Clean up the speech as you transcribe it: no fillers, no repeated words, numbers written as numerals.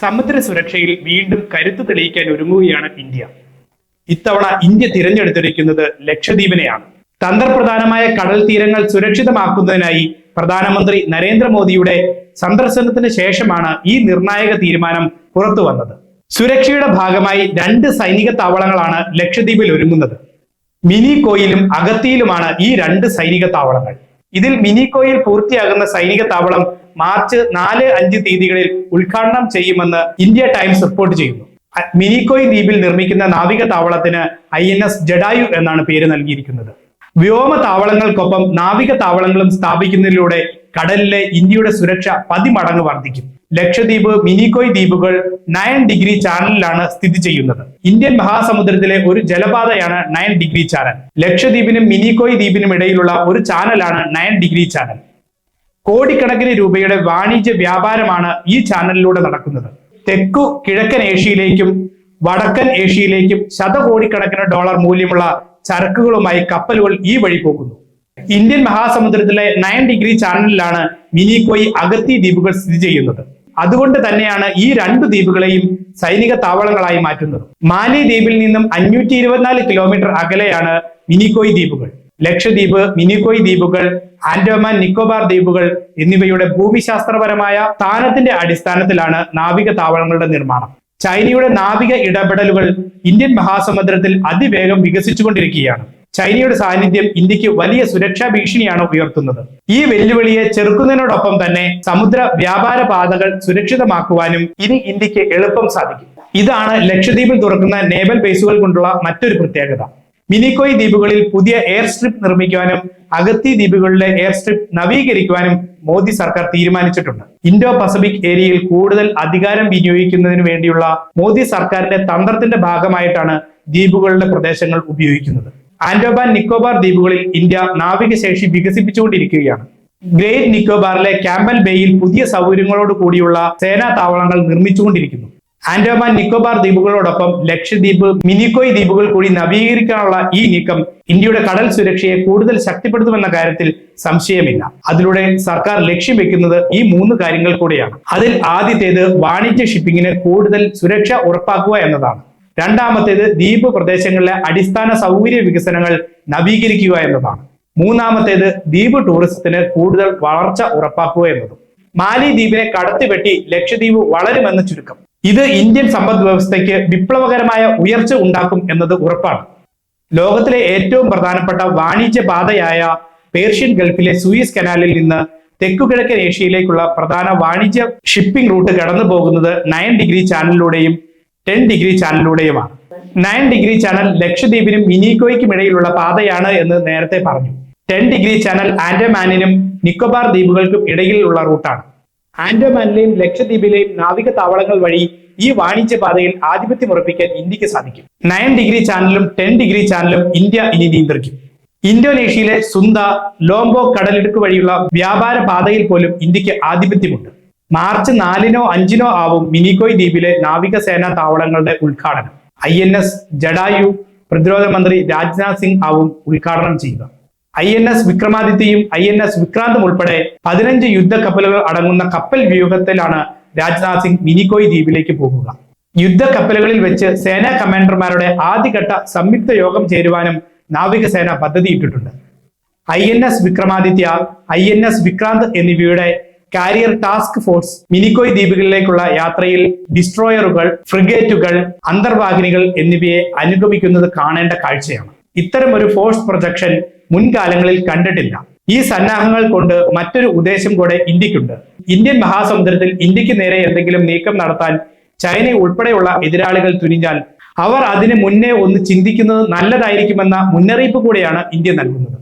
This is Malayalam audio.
സമുദ്ര സുരക്ഷയിൽ വീണ്ടും കരുത്ത് തെളിയിക്കാൻ ഒരുങ്ങുകയാണ് ഇന്ത്യ. ഇത്തവണ ഇന്ത്യ തിരഞ്ഞെടുത്തിരിക്കുന്നത് ലക്ഷദ്വീപിനെയാണ്. തന്ത്രപ്രധാനമായ കടൽ തീരങ്ങൾ സുരക്ഷിതമാക്കുന്നതിനായി പ്രധാനമന്ത്രി നരേന്ദ്രമോദിയുടെ സന്ദർശനത്തിന് ശേഷമാണ് ഈ നിർണായക തീരുമാനം പുറത്തു വന്നത്. സുരക്ഷയുടെ ഭാഗമായി 2 സൈനിക താവളങ്ങളാണ് ലക്ഷദ്വീപിൽ ഒരുങ്ങുന്നത്. മിനിക്കോയിലും അഗത്തിയിലുമാണ് ഈ 2 സൈനിക താവളങ്ങൾ. ഇതിൽ മിനിക്കോയിൽ പൂർത്തിയാകുന്ന സൈനിക താവളം മാർച്ച് 4-5 തീയതികളിൽ ഉദ്ഘാടനം ചെയ്യുമെന്ന് ഇന്ത്യ ടൈംസ് റിപ്പോർട്ട് ചെയ്യുന്നു. മിനിക്കോയ് ദ്വീപിൽ നിർമ്മിക്കുന്ന നാവിക താവളത്തിന് INS ജഡായു എന്നാണ് പേര് നൽകിയിരിക്കുന്നത്. വ്യോമ താവളങ്ങൾക്കൊപ്പം നാവിക താവളങ്ങളും സ്ഥാപിക്കുന്നതിലൂടെ കടലിലെ ഇന്ത്യയുടെ സുരക്ഷ 10 മടങ്ങ് വർദ്ധിക്കും. ലക്ഷദ്വീപ് മിനിക്കോയ് ദ്വീപുകൾ 9 ഡിഗ്രി ചാനലിലാണ് സ്ഥിതി ചെയ്യുന്നത്. ഇന്ത്യൻ മഹാസമുദ്രത്തിലെ ഒരു ജലപാതയാണ് 9 ഡിഗ്രി ചാനൽ. ലക്ഷദ്വീപിനും മിനിക്കോയ് ദ്വീപിനും ഇടയിലുള്ള ഒരു ചാനലാണ് 9 ഡിഗ്രി ചാനൽ. കോടിക്കണക്കിന് രൂപയുടെ വാണിജ്യ വ്യാപാരമാണ് ഈ ചാനലിലൂടെ നടക്കുന്നത്. തെക്കു കിഴക്കൻ ഏഷ്യയിലേക്കും വടക്കൻ ഏഷ്യയിലേക്കും ശതകോടിക്കണക്കിന് ഡോളർ മൂല്യമുള്ള ചരക്കുകളുമായി കപ്പലുകൾ ഈ വഴി പോകുന്നു. ഇന്ത്യൻ മഹാസമുദ്രത്തിലെ 9 ഡിഗ്രി ചാനലിലാണ് മിനിക്കോയ് അഗത്തി ദ്വീപുകൾ സ്ഥിതി ചെയ്യുന്നത്. അതുകൊണ്ട് തന്നെയാണ് ഈ 2 ദ്വീപുകളെയും സൈനിക താവളങ്ങളായി മാറ്റുന്നത്. മാലി ദ്വീപിൽ നിന്നും 524 കിലോമീറ്റർ അകലെയാണ് മിനിക്കോയ് ദ്വീപുകൾ. ലക്ഷദ്വീപ്, മിനിക്കോയ് ദ്വീപുകൾ, ആൻഡമാൻ നിക്കോബാർ ദ്വീപുകൾ എന്നിവയുടെ ഭൂമിശാസ്ത്രപരമായ സ്ഥാനത്തിന്റെ അടിസ്ഥാനത്തിലാണ് നാവിക താവളങ്ങളുടെ നിർമ്മാണം. ചൈനയുടെ നാവിക ഇടപെടലുകൾ ഇന്ത്യൻ മഹാസമുദ്രത്തിൽ അതിവേഗം വികസിച്ചുകൊണ്ടിരിക്കുകയാണ്. ചൈനയുടെ സാന്നിധ്യം ഇന്ത്യക്ക് വലിയ സുരക്ഷാ ഭീഷണിയാണ് ഉയർത്തുന്നത്. ഈ വെല്ലുവിളിയെ ചെറുക്കുന്നതിനോടൊപ്പം തന്നെ സമുദ്ര വ്യാപാര പാതകൾ സുരക്ഷിതമാക്കുവാനും ഇനി ഇന്ത്യക്ക് എളുപ്പം സാധിക്കും. ഇതാണ് ലക്ഷദ്വീപിൽ തുറക്കുന്ന നേവൽ ബേസുകൾ കൊണ്ടുള്ള മറ്റൊരു പ്രത്യേകത. മിനിക്കോയ് ദ്വീപുകളിൽ പുതിയ എയർ സ്ട്രിപ്പ് നിർമ്മിക്കുവാനും അഗത്തി ദ്വീപുകളിലെ എയർ സ്ട്രിപ്പ് നവീകരിക്കുവാനും മോദി സർക്കാർ തീരുമാനിച്ചിട്ടുണ്ട്. ഇൻഡോ പസഫിക് ഏരിയയിൽ കൂടുതൽ അധികാരം വിനിയോഗിക്കുന്നതിന് വേണ്ടിയുള്ള മോദി സർക്കാരിന്റെ തന്ത്രത്തിന്റെ ഭാഗമായിട്ടാണ് ദ്വീപുകളുടെ പ്രദേശങ്ങൾ ഉപയോഗിക്കുന്നത്. ആൻഡമാൻ നിക്കോബാർ ദ്വീപുകളിൽ ഇന്ത്യ നാവികശേഷി വികസിപ്പിച്ചുകൊണ്ടിരിക്കുകയാണ്. ഗ്രേറ്റ് നിക്കോബാറിലെ ക്യാമ്പൽ ബേയിൽ പുതിയ സൗകര്യങ്ങളോട് കൂടിയുള്ള സേനാ താവളങ്ങൾ നിർമ്മിച്ചുകൊണ്ടിരിക്കുന്നു. ആൻഡമാൻ നിക്കോബാർ ദ്വീപുകളോടൊപ്പം ലക്ഷദ്വീപ്, മിനിക്കോയ് ദ്വീപുകൾ കൂടി നവീകരിക്കാനുള്ള ഈ നീക്കം ഇന്ത്യയുടെ കടൽ സുരക്ഷയെ കൂടുതൽ ശക്തിപ്പെടുത്തുമെന്ന കാര്യത്തിൽ സംശയമില്ല. അതിലൂടെ സർക്കാർ ലക്ഷ്യം വെക്കുന്നത് ഈ 3 കാര്യങ്ങൾ കൂടെയാണ്. അതിൽ ആദ്യത്തേത് വാണിജ്യ ഷിപ്പിങ്ങിന് കൂടുതൽ സുരക്ഷ ഉറപ്പാക്കുക എന്നതാണ്. രണ്ടാമത്തേത് ദ്വീപ് പ്രദേശങ്ങളിലെ അടിസ്ഥാന സൗകര്യ വികസനങ്ങൾ നവീകരിക്കുക എന്നതാണ്. മൂന്നാമത്തേത് ദ്വീപ് ടൂറിസത്തിന് കൂടുതൽ വളർച്ച ഉറപ്പാക്കുക എന്നതും. മാലി ദ്വീപിനെ കടത്തിവെട്ടി ലക്ഷദ്വീപ് വളരുമെന്ന് ചുരുക്കം. ഇത് ഇന്ത്യൻ സമ്പദ് വ്യവസ്ഥയ്ക്ക് വിപ്ലവകരമായ ഉയർച്ച ഉണ്ടാക്കും എന്നത് ഉറപ്പാണ്. ലോകത്തിലെ ഏറ്റവും പ്രധാനപ്പെട്ട വാണിജ്യ പാതയായ പേർഷ്യൻ ഗൾഫിലെ സൂയിസ് കനാലിൽ നിന്ന് തെക്കുകിഴക്കൻ ഏഷ്യയിലേക്കുള്ള പ്രധാന വാണിജ്യ ഷിപ്പിംഗ് റൂട്ട് കടന്നു പോകുന്നത് 9 ഡിഗ്രി ചാനലിലൂടെയും 10 ഡിഗ്രി ചാനലിലൂടെയുമാണ്. 9 ഡിഗ്രി ചാനൽ ലക്ഷദ്വീപിനും മിനിക്കോയ്ക്കും ഇടയിലുള്ള പാതയാണ് എന്ന് നേരത്തെ പറഞ്ഞു. 10 ഡിഗ്രി ചാനൽ ആൻഡമാനിനും നിക്കോബാർ ദ്വീപുകൾക്കും ഇടയിലുള്ള റൂട്ടാണ്. ആൻഡമാനിലെയും ലക്ഷദ്വീപിലെയും നാവിക താവളങ്ങൾ വഴി ഈ വാണിജ്യ പാതയിൽ ആധിപത്യം ഉറപ്പിക്കാൻ ഇന്ത്യക്ക് സാധിക്കും. 9 ഡിഗ്രി ചാനലും 10 ഡിഗ്രി ചാനലും ഇന്ത്യ ഇനി നിയന്ത്രിക്കും. ഇന്തോനേഷ്യയിലെ സുന്ദ, ലോംബോക് കടലിടുക്ക് വഴിയുള്ള വ്യാപാര പാതയിൽ പോലും ഇന്ത്യക്ക് ആധിപത്യമുണ്ട്. മാർച്ച് 4-നോ 5-നോ ആവും മിനിക്കോയ് ദ്വീപിലെ നാവികസേനാ താവളങ്ങളുടെ ഉദ്ഘാടനം. INS ജഡായു പ്രതിരോധ മന്ത്രി രാജ്നാഥ് സിംഗ് ആവും ഉദ്ഘാടനം ചെയ്യുക. INS വിക്രമാദിത്യയും INS വിക്രാന്തും ഉൾപ്പെടെ 15 യുദ്ധക്കപ്പലുകൾ അടങ്ങുന്ന കപ്പൽ വ്യൂഹത്തിലാണ് രാജ്നാഥ് സിംഗ് മിനിക്കോയ് ദ്വീപിലേക്ക് പോകുക. യുദ്ധക്കപ്പലുകളിൽ വെച്ച് സേനാ കമാൻഡർമാരുടെ ആദ്യഘട്ട സംയുക്ത യോഗം ചേരുവാനും നാവികസേന പദ്ധതിയിട്ടിട്ടുണ്ട്. INS വിക്രമാദിത്യ, INS വിക്രാന്ത് എന്നിവയുടെ കാരിയർ ടാസ്ക് ഫോഴ്സ് മിനിക്കോയ് ദ്വീപുകളിലേക്കുള്ള യാത്രയിൽ ഡിസ്ട്രോയറുകൾ, ഫ്രിഗേറ്റുകൾ, അന്തർവാഹിനികൾ എന്നിവയെ അനുഗമിക്കുന്നത് കാണേണ്ട കാഴ്ചയാണ്. ഇത്തരം ഒരു ഫോഴ്സ് പ്രൊജക്ഷൻ മുൻകാലങ്ങളിൽ കണ്ടിട്ടില്ല. ഈ സന്നാഹങ്ങൾ കൊണ്ട് മറ്റൊരു ഉദ്ദേശം കൂടെ ഇന്ത്യക്കുണ്ട്. ഇന്ത്യൻ മഹാസമുദ്രത്തിൽ ഇന്ത്യക്ക് നേരെ എന്തെങ്കിലും നീക്കം നടത്താൻ ചൈന ഉൾപ്പെടെയുള്ള എതിരാളികൾ തുനിഞ്ഞാൽ അവർ അതിന് മുന്നേ ഒന്ന് ചിന്തിക്കുന്നത് നല്ലതായിരിക്കുമെന്ന മുന്നറിയിപ്പ് കൂടെയാണ് ഇന്ത്യ നൽകുന്നത്.